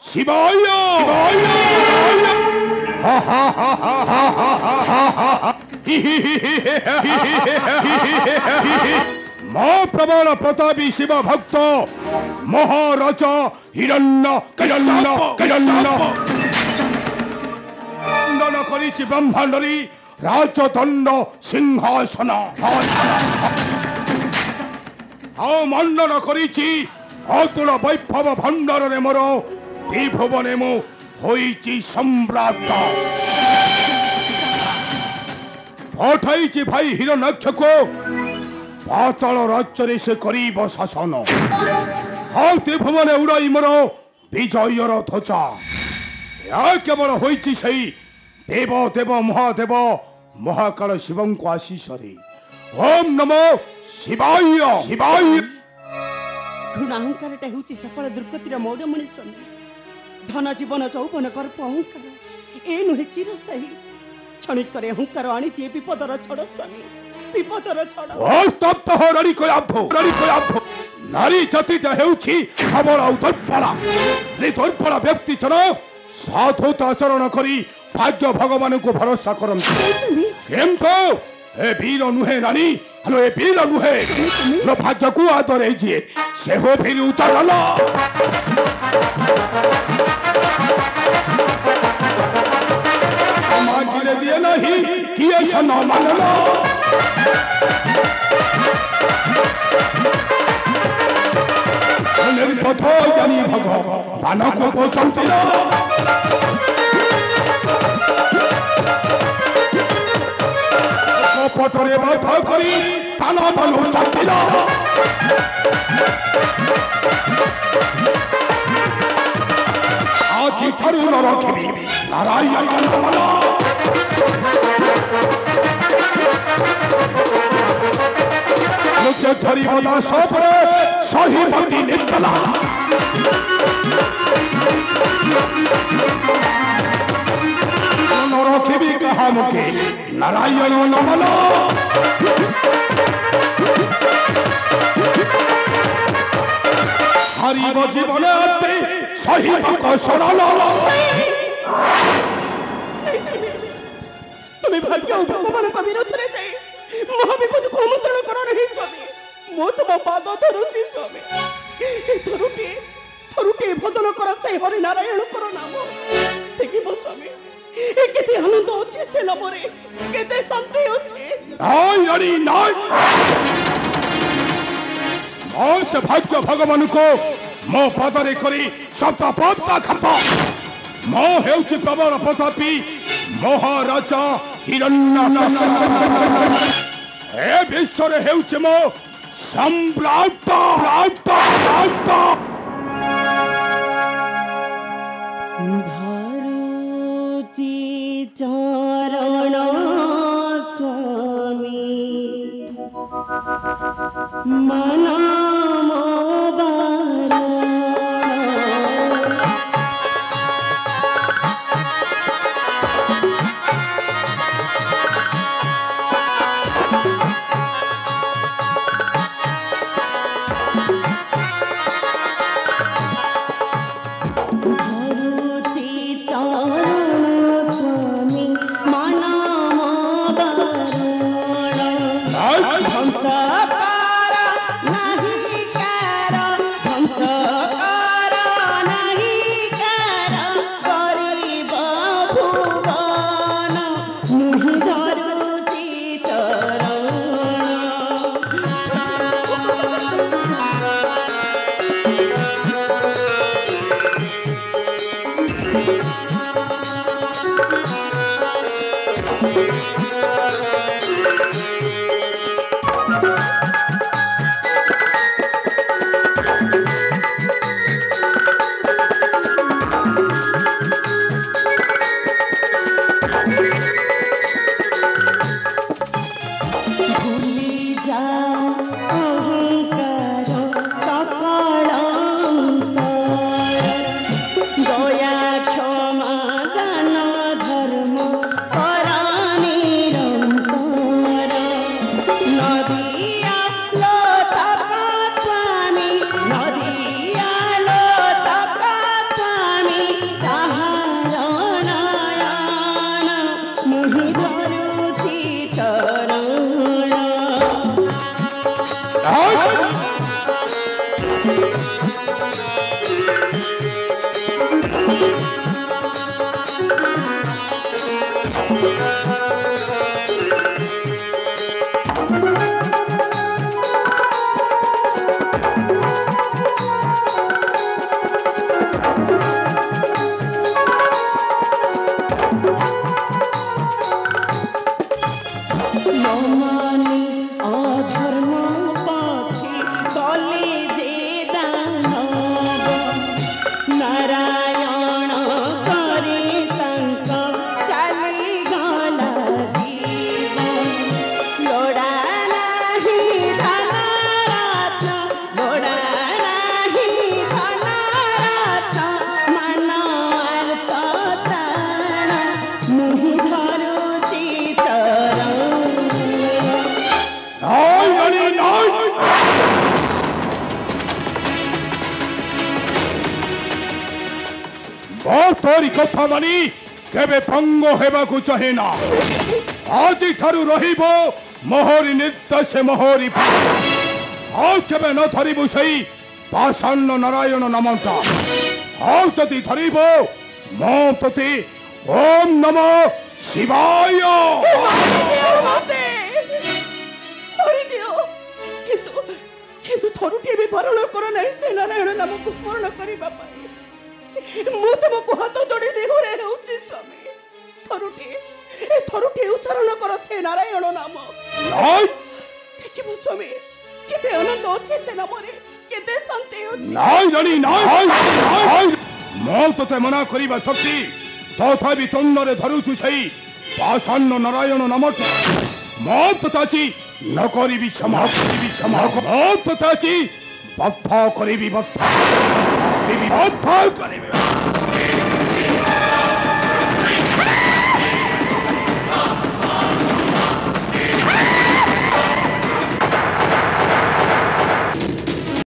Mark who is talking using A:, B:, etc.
A: शिवाय मां प्रबल प्रतापी शिव भक्त महाराजा हिरण्य खंडन करिछि ब्रह्मांडरी राजदंड सिंहासन मंडन करिछि अतुल वैभव भंडार मोर त्रिभुवने मु होइछि सम्राट पठाइछि भाई हिरण्यक्ष को पाताल राज्य से करीब शासन त्रिभुवने उड़ाई मोर विजयर ध्वजा या केवल होइछि सही देव देव महादेव महाकाल शिव को आशीष ओम नमो शिवाय शिवाय
B: घृणाहंकार सकल दुर्गतिर मौडमणि स्वामी धन जीवन चौपन कर्प अहंकार ए नुहे चिरस्थायी क्षणिक अहंकार आनी दिए विपदर छड़ स्वामी विपदर छड़
A: स्तब्ध हो रणी को नारी जातिटा हेउछि खबर आउ दर्पणा दर्पणा व्यक्ति जन साधुता आचरण करी भाग्य भगवान को भरोसा करंतु केमतो ए वीर नुहे रानी हेलो ए वीर नुहे लो भाग्य को आदरे जे से हो फिर उतरल मांगिले दिए नहीं किए सन मानलो निर्बोध जानी भगवान को पहुंचती पटरे बाधा करी ताना बानो चाटिला आज थारु न रखिबी नारायण नमः मुझे धरी बदा सपरे सही मती नितला रखिबी कहा मुके नारायण नमः हरिब जीवन सही सरल
B: तुम्हें भाग्य भगवान को विरोध रे जाई महाविपद को आमंत्रण करो नहीं स्वामी मो तुम पाद धरुछि स्वामी थरुटे भजन कर से हरि नारायण करो नाम देखिबो स्वामी केते आनंद अछि से नमरे केते शांति अछि
A: नाय रानी नाय मो से भाग्य भगवान को मो पदरे करी सप्त पत्ता खाता मो हेउछि प्रबल प्रतापी महाराजा हिरण्यकश्यप ए विश्वर हेउछि मो सम्राट
B: चरण स्वामी मना नहीं
A: तोरी कथा मानी केबे भंग हेबाकू चाहे ना आज ठारू रहिबो मोहरी निर्देश मोहरी आज केबे न धरिबो सही पाषाण्य नारायण नामटा आज जदि धरिबो मो तते ओम नमो शिवाय
B: किंतु थरुटे भी भरण कर नहीं से नारायण नाम को स्मरण करिबा पाई मु तुमको हाथ जोड़ी निहुरे हेउची स्वामी थरुटे उच्चारण कर से नारायण नाम
A: नाय
B: देखिबो स्वामी केते आनंद अछि से नाम रे केते शांति अछि
A: नाय रानी नाय मो तते मना करिबा शक्ति तथापि तन्नरे धरुछु सही पाषाण्य नारायण नामटा मो तताची न करिबि क्षमा मो तताची बद्ध करिबि बद्ध करिबि